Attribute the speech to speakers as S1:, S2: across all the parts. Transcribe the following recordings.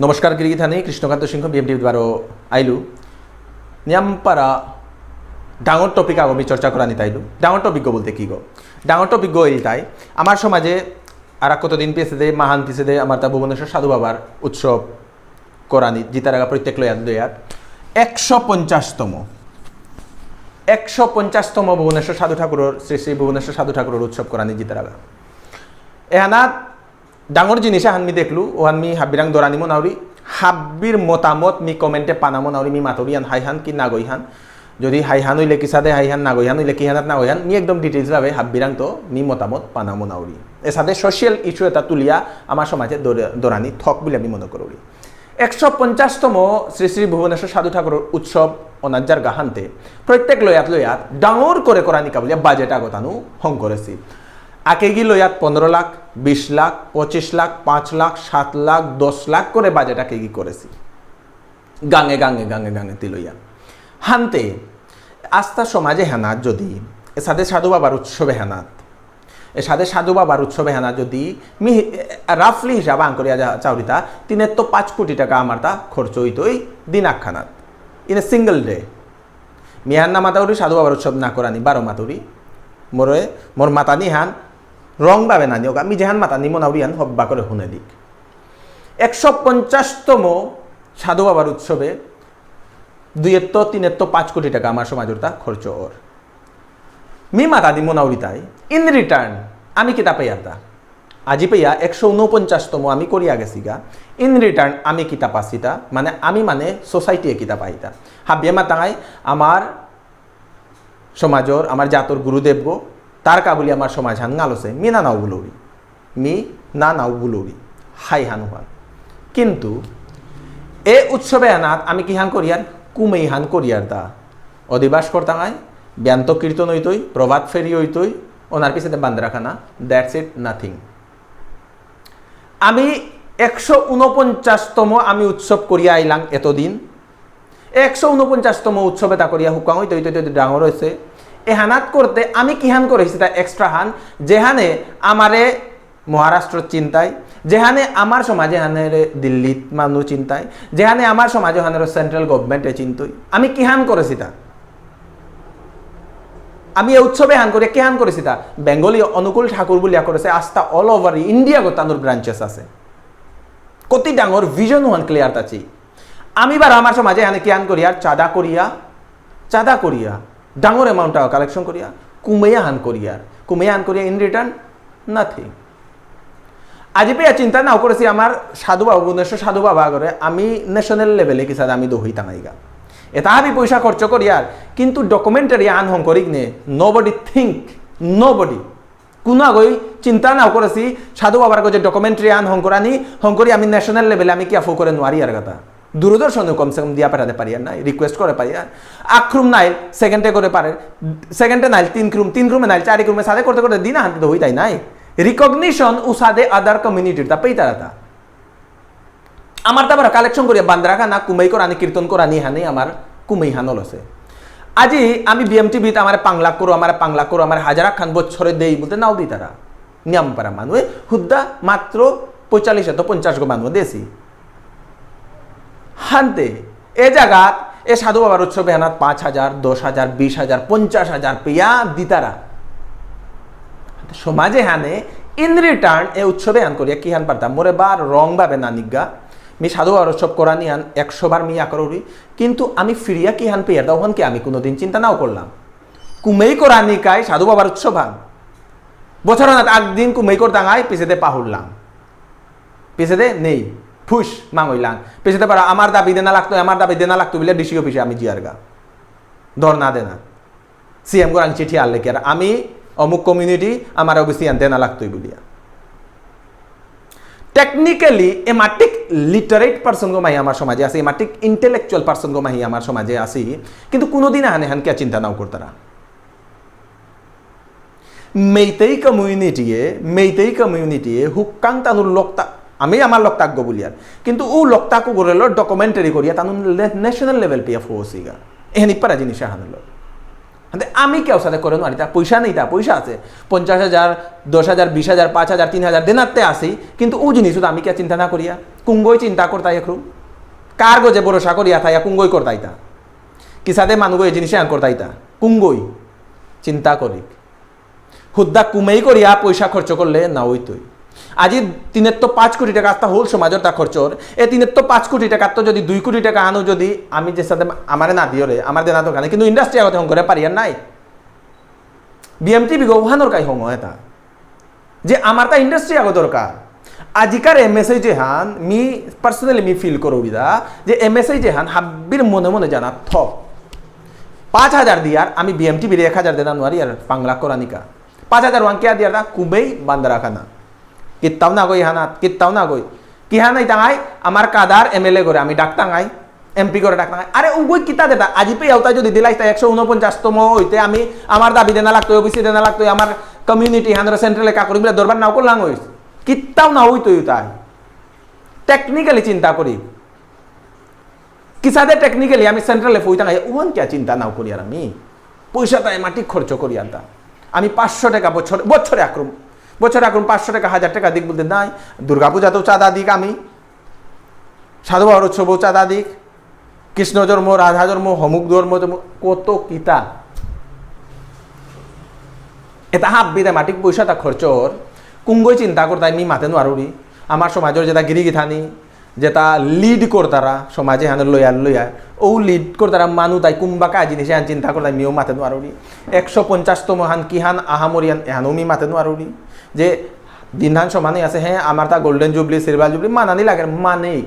S1: নমস্কাৰ গিৰিগিথানী কৃষ্ণকান্ত সিংহ BMT দ্বাৰা আইলু নিয়ামপাৰা ডাঙৰ টপিক আমি চৰ্চা কৰা নিতাইলু ডাঙৰ টপিক বলতে কি গো ডাঙৰ টপিক গো এইটাই আমার সমাজে আর কতদিন পেছে দে মাহান পিছে দে আমার তা ভুবনেশ্বর সাধু বাবার উৎসব করানি জিতারাগা প্রত্যেক লয়াত 150তম ভুবনেশ্বর সাধু ঠাকুরের শ্রী শ্রী ভুবনেশ্বর সাধু ঠাকুরের উৎসব করানি জিতারাগা এহানাত ডাঙর জিনিস আমি দেখলু ও আমি হাব্বিরাং দরানিমো নাউরি হাব্বির মতামত মি কমেন্টে পানামো নাউরি মি মাতরিয়ান হাইহান কি নাগইহান যদি হাইহান হইলে কি সাদে হাইহান নাগইহান হইলে কি হানাত নাগইহান মি একদম ডিটেইলস ভাবে হাব্বিরাং তো মি মতামত পানামো নাউরি এ সাথে সোশ্যাল ইস্যু এটা তুলিয়া আমার সমাজে দরানি থক বলে আমি মনে করি 150তম শ্রী শ্রী ভুবনেশ্বর সাধু ঠাকুরের উৎসব অনাজ্জার গাহান্তে প্রত্যেক লয়াত ডাঙর করে করানি কাবলিয়া বাজেট আগতানু হং করেছি আকেগি লয়াত 15 লাখ 20 লাখ 25 লাখ 5 লাখ 7 লাখ 10 লাখ করে বাজেট আকেগি করেছি গাঙে গাঙে গাঙে গাঙে তিলইয়া হানতে আস্থা সমাজে হেনাত যদি এর সাথে সাধু বাবার উৎসবে হেনাত এর সাথে সাধু বাবার উৎসবে হেনাত যদি মি রাফলি হিসাব আং করিয়া চাউরিতা 5 কোটি টাকা আমার তা খরচ হইতই দিনাখানাত ইন এ সিঙ্গল ডে মিয়ান্না মাতাউরি সাধু বাবার উৎসব না করানি 12 মাতুরি মোর মাতানি হান রং ভাবে না নিয়োগ আমি যেহান মাতানি মনাউরি হান হব্বা করে শুনে দিক 150তম সাধু বাবার উৎসবে 2-3-5 কোটি টাকা আমার সমাজের তা খরচ ওর মি মাতানি মনাউরি তাই ইন রিটার্ন আমি কিতা পাইয়া তা আজি পাইয়া 149তম আমি করিয়া গেছি গা ইন রিটার্ন আমি কিতা পাসিতা মানে সোসাইটিয়ে কিতা পাইতা হাবিয়া মাতাঙাই আমার সমাজর আমার জাতর গুরুদেব গো তার কাবুলি আমার সমাজ হান গালছে মি না নাও বুলৌরি হাই হানু হান কিন্তু এ উৎসবে আনাত আমি কি হান করিয়ার কুমেই হান করিয়ার দা অধিবাস করতাঙাই ব্যান্ত কীর্তন হইতই প্রভাত ফেরি হইতই ওনার পিছনে বান্দ্রাখানা দ্যাটস ইট নাথিং আমি 149তম আমি উৎসব করিয়া আইলাম এতদিন 149তম উৎসবে তা করিয়া হুকাং হইতে ডাঙর হয়েছে এ হানাত করতে আমি কি হান করেছি তা এক্সট্রা হান যেহানে আমারে মহারাষ্ট্র চিন্তায় যেহানে আমার সমাজে হানের দিল্লিত মানুষ চিন্তায় যেহানে আমার সমাজে হানের সেন্ট্রাল গভর্নমেন্টে চিন্তই আমি কি হান করেছি তা আমি এই উৎসবে হান করে কি হান করেছি তা বেঙ্গলি অনুকূল ঠাকুর বলিয়া করেছে আস্থা অল ওভার ইন্ডিয়া গোতানোর ব্রাঞ্চেস আছে কত ডাঙর ভিজন হান ক্লিয়ার তাছি আমি বার আমার সমাজে হানে কি হান করিয়া চাঁদা করিয়া ডাঙর অ্যামাউন্ট টাকা কালেকশন করিয়া কুমেয়া হান করিয়া ইন রিটার্ন নাথিং আজি পেয়া চিন্তা নাও করেছি আমার সাধু বাবা ভুবনেশ্বর সাধু বাবা করে আমি ন্যাশনাল লেভেলে কি আমি দহি টাঙাইগা এটা আমি পয়সা খরচ করিয়ার কিন্তু ডকুমেন্টারি আন হং করিক নে নোবডি কোনো আগই চিন্তা নাও করেছি সাধু বাবার যে ডকুমেন্টারি আন হং করি আমি ন্যাশনাল লেভেলে আমি কি আফু করে নোয়ারি আর কথা দূরদর্শনে কমসে কম দিয়া পাঠাতে পারি আর নাই রিকোয়েস্ট করে পারি আর আক্রুম নাইল সেকেন্ডে করে পারে সেকেন্ডে নাইল 3 ক্রুমে নাইল 4 ক্রুমে সাথে করতে দিন হাতে হই তাই নাই রিকগনিশন উসাদে আদার কমিউনিটির তা পেই তারা আমার তারপর কালেকশন করিয়া বান্দ্রাখা না কুমাই করানি কীর্তন করানি হানি আমার কুমাই হানল আছে আজি আমি BMT বিত আমার পাংলা করো আমার হাজারা খান বছরে দেই বলতে নাও দি তারা নিয়ম পারা মানুষ হুদ্দা মাত্র 45-50 গো মানুষ দেশি হানতে এ জায়গাত এ সাধু বাবার উৎসবে হানাত 5,000 10,000 20,000 50,000 পেয়া দিতারা সমাজে হানে ইন রিটার্ন এ উৎসবে হান করিয়া কি হান পারতাম মোরে বার রং ভাবে না নিজ্ঞা মি সাধু বাবার উৎসব করানি হান 100 বার মিয়া করি কিন্তু আমি ফিরিয়া কি হান পেয়ার দাও হন কি আমি কোনোদিন চিন্তা নাও করলাম কুমেই করানি কাই সাধু বাবার উৎসব হান বছর না একদিন কুমেই করতাঙাই পিছেতে পাহুরলাম পিছেতে নেই ফুস মাঙইলাম পেছাতে পারো আমার দাবি দেনা লাগতো বলে ডিসি অফিসে আমি জিয়ারগা ধর না দেনা সিএম গোরাং চিঠি আনলে কি আর আমি অমুক কমিউনিটি আমার ওবিসি দেনা লাগতোই বলিয়া টেকনিক্যালি এমাটিক লিটারেট পার্সন গো মাহি আমার সমাজে আছে এমাটিক ইন্টেলেকচুয়াল পার্সন গো মাহি আমার সমাজে আসি কিন্তু কোনোদিন হানে হান কে চিন্তা নাও করতারা মেইতেই কমিউনিটিয়ে হুক্কাং তানুর লোকতা আমি আমার লোকতাক গো বলিয়ার কিন্তু ও লোকতাকু গড়েল ডকুমেন্টারি করিয়া তানু ন্যাশনাল লেভেল পেয়ে ফোসিগা এহেনি পারা জিনিস হানল আমি কেউ সাথে করে নারি তা পয়সা নেই, তা পয়সা আছে 50,000, 10,000, 20,000, 5,000, 3,000 দেনাতে আসি, কিন্তু ও জিনিস আমি কে চিন্তা না করিয়া কুঙ্গই চিন্তা করতাই একরু কার গো যে ভরসা করিয়া থাইয়া কুঙ্গই করতাইতা কি সাথে মানুষ এই জিনিসে আন করতাইতা কুঙ্গই চিন্তা করি হুদ্দা কুমেই করিয়া পয়সা খরচ করলে না ওই তুই আজি 3 কোটি টাকা আস্তা হোল সমাজের তা খরচর এই 3 কোটি টাকা তো যদি 2 কোটি টাকা আনো যদি আমি যে সাথে আমারে না দিও রে আমার দেনা দরকার কিন্তু ইন্ডাস্ট্রি আগতে হং করে পারিয়ার নাই বিএমটি বিগো ওহানোর কাই হং এটা যে আমার তা ইন্ডাস্ট্রি আগো দরকার আজিকার এমএসআই যে হান মি পার্সোনালি মি ফিল করো বিদা যে এমএসআই যে হান হাব্বির মনে মনে জানা থ 5,000 দিয়ার আমি বিএমটি বিরে 1,000 দেনা নোয়ারি আর 5 লাখ করানিকা 5,000 ওয়ান কিয়া দিয়ার কুবেই বান্দরা খানা কিত্তাও না গই হানাত কিত্তাও না গই কি হানাই তাঙাই আমার কাদার এমএলএ করে আমি ডাকতাঙাই এমপি করে ডাকতাঙাই আরে উগই কিতা দেতা আজি পে আওতা যদি দিলাই তা 149তম হইতে আমি আমার দাবি দেনা লাগতো ওবিসি দেনা লাগতো আমার কমিউনিটি হানরা সেন্ট্রালে কা করিবলে দরবার নাও করলাম হইস কিত্তাও না হইতো তাই টেকনিক্যালি চিন্তা করি কিসাদে টেকনিক্যালি আমি সেন্ট্রালে ফইতাঙাই ওহন কিয়া চিন্তা নাও করি আর আমি পয়সা তাই মাটি খরচ করি আর আমি 500 টাকা বছরে আক্রম 500 টাকা 1,000 টাকা দিক বলতে নাই দুর্গাপূজাতেও চাঁদা দিক আমি সাধু বাবার উৎসবও চাঁদা দিক কৃষ্ণ জন্ম রাধা জন্ম হমুক ধর্ম কত কিতা এটা হাব্বিতে মাটিক পয়সাটা খরচর কুঙ্গই চিন্তা করতাই আমি মাতে নোয়ারি আমার সমাজের যেটা গিরিগিথানি যেটা লিড করতারা সমাজে হান লইয়া ও লিড করতারা মানু তাই কুম্বা কাজ জিনিস হান চিন্তা করতাই মিও মাতে নোয়ারি 150তম হান কি হান আহামরিয়ান এহানো মি মাতে নোয়ারি যে দিন হান সমানে আছে হ্যাঁ আমার তা গোল্ডেন জুবলি সিলভার জুবলি মানানি লাগে মানেই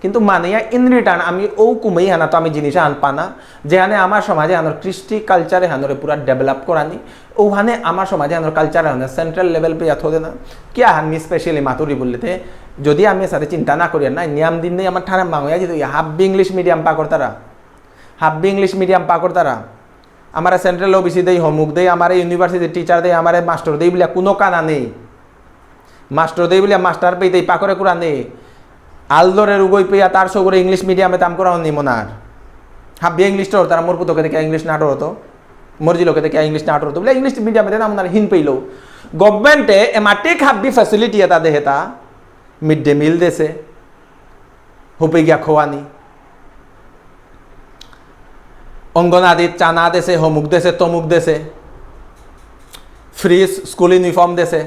S1: কিন্তু মানিয়া ইন রিটার্ন আমি ও কুমেই হানা তো আমি জিনিস আন পানা যেখানে আমার সমাজে আনার কৃষ্টি কালচারে হানরে পুরা ডেভেলপ করানি ওখানে আমার সমাজে আনার কালচারে হানে সেন্ট্রাল লেভেল पे याद देना क्या हानि स्पेशली मातुरी बोलले थे যদি আমি সাথে চিন্তা না করি না নিয়ম দিন নেই আমার ঠাড়া মাঙ্গয়া যেত হাব্বি ইংলিশ মিডিয়াম পা করতারা হাব্বি ইংলিশ মিডিয়াম পা করতারা আমার সেন্ট্রাল ওবিসি দেই হোমওয়ার্ক দেই আমার ইউনিভার্সিটি টিচার দেই আমার মাস্টার দেই বলে কোনো কানা নেই মাস্টার দেই বলে মাস্টার পেই দেই পাকরে কুরা নেই আলদরের উগই পেয়া তার সগরে ইংলিশ মিডিয়ামে তাম করা নি মনার হাব্বি ইংলিশ তো তারা মোর পুতকে দেখে ইংলিশ নাটক হতো মর্জি লোকে দেখে ইংলিশ নাটক হতো বলে ইংলিশ মিডিয়ামে না মনার হিন পেইলো গভর্নমেন্টে এমাটিক হাব্বি ফ্যাসিলিটি এটা দেহেতা মিড ডে মিল দেছে হোপে গিয়া খোয়ানি অঙ্গনাদিত চানা দেছে হোমুক দেছে তমুক দেছে ফ্রি স্কুল ইউনিফর্ম দেছে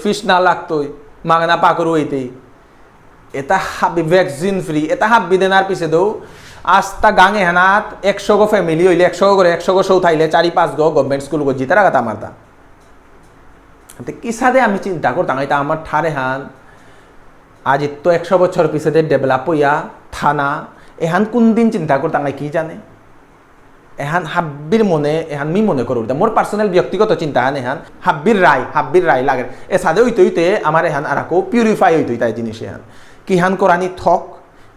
S1: ফিশ না লাগতোই মাগনা পাকর হইতেই এটা হাবি ভ্যাকসিন ফ্রি এটা হাব্বি দেনার পিছে দৌ আস্তা গাঙে হেনাত 100 গো ফ্যামিলি হইলে 100 করে 100 গো সৌ থাইলে 4-5 গো গভর্নমেন্ট স্কুল গো জিতারা গাতা মারতা কি সাদে আমি চিন্তা করতাম এটা আমার ঠারে হান আজ তো 100 বছর পিছে ডেভেলপ হইয়া থানা এহান কোন দিন চিন্তা করতাম কি জানে এহান হাব্বির মনে এহান মি মনে করো মোর পার্সোনাল ব্যক্তিগত চিন্তা হান এহান হাব্বির রায় লাগে এ সাদে হইতে আমার এহান আর পিউরিফাই হইতে তাই জিনিস এহান কি হান কোরআনি থক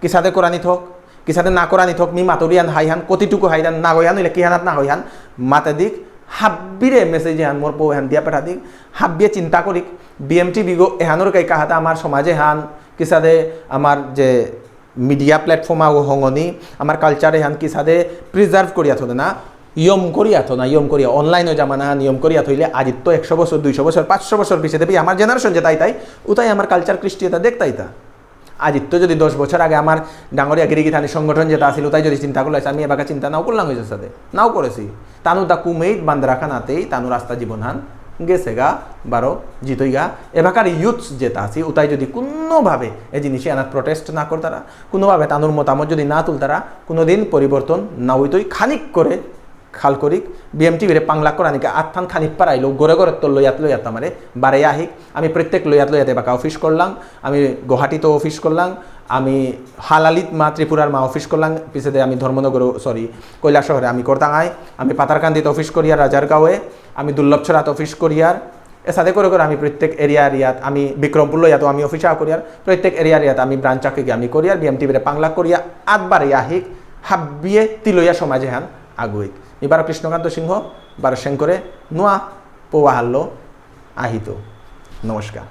S1: কি সাদে কোরআনি থক কি সাদে না কোরআনি থক মি মাতরিয়ান হাইহান কতিটুকু হাইহান না হইহান হইলে কি হানাত না হইহান মাতে দিক হাব্বিরে মেসেজ হান মোর পো হান দিয়া পেঠা দিক হাব্বিয়ে চিন্তা করি বিএমটি বিগো এহানোর কাই কাহাতা আমার সমাজে হান কি সাদে আমার যে মিডিয়া প্ল্যাটফর্ম আগো হঙনি আমার কালচারে হান কি সাদে প্রিজার্ভ করিয়া থলে না ইয়ম করিয়া থো না ইয়ম করিয়া অনলাইনে জামানা নিয়ম করিয়া থইলে আজ তো 100 বছর 200 বছর 500 বছর পিছিয়ে দেবি আমার জেনারেশন যে তাই উতাই আমার কালচার কৃষ্টিয়তা দেখতাই তা আজ তো যদি 10 বছর আগে আমার ডাঙরিয়া গিরিগিথানি সংগঠন যেটা আসিল তাই যদি চিন্তা করলে আমি এবার চিন্তা নাও করলাম হয়েছে সাথে নাও করেছি তানু দা কুমেই বান্দরা খানাতেই তানু রাস্তা জীবন হান গেছে গা বারো জিতই গা এবাকার ইউথস যেটা আছে ওটাই যদি কোনোভাবে এই জিনিসে আনার প্রটেস্ট না করতারা কোনোভাবে তানুর মতামত যদি না তুলতারা কোনোদিন পরিবর্তন না হইতই খানিক করে খাল করিক বিএমটি বেড়ে 5 লাখ করে আনিকা আত্থান খানিক পারাইলো গড়ে গড়ে তো লইয়াত আমারে বারে আহিক আমি প্রত্যেক লইয়াতে বাকা অফিস করলাম আমি গুয়াহাটিতেও অফিস করলাম আমি হালালিত মা ত্রিপুরার মা অফিস করলাম পিছনে আমি ধর্মনগর কৈলাস শহরে আমি করতাঙাই আমি পাতারকান্দিতে অফিস করিয়ার রাজারগাঁওয়ে আমি দুর্লভছড়াত অফিস করিয়ার এ সাথে করে আমি প্রত্যেক এরিয়াত আমি বিক্রমপুর লইয়াতো আমি অফিস করিয়ার প্রত্যেক এরিয়াত আমি ব্রাঞ্চাকে গিয়ে আমি করিয়ার বিএমটি বেড়ে 5 লাখ করিয়া আটবারে আহিক হাব্বিয়ে তিলইয়া সমাজে হান আগুইক এবার কৃষ্ণকান্ত সিংহ বারো সেং করে নোয়া পোয়া হাল্লো আহিত নমস্কার।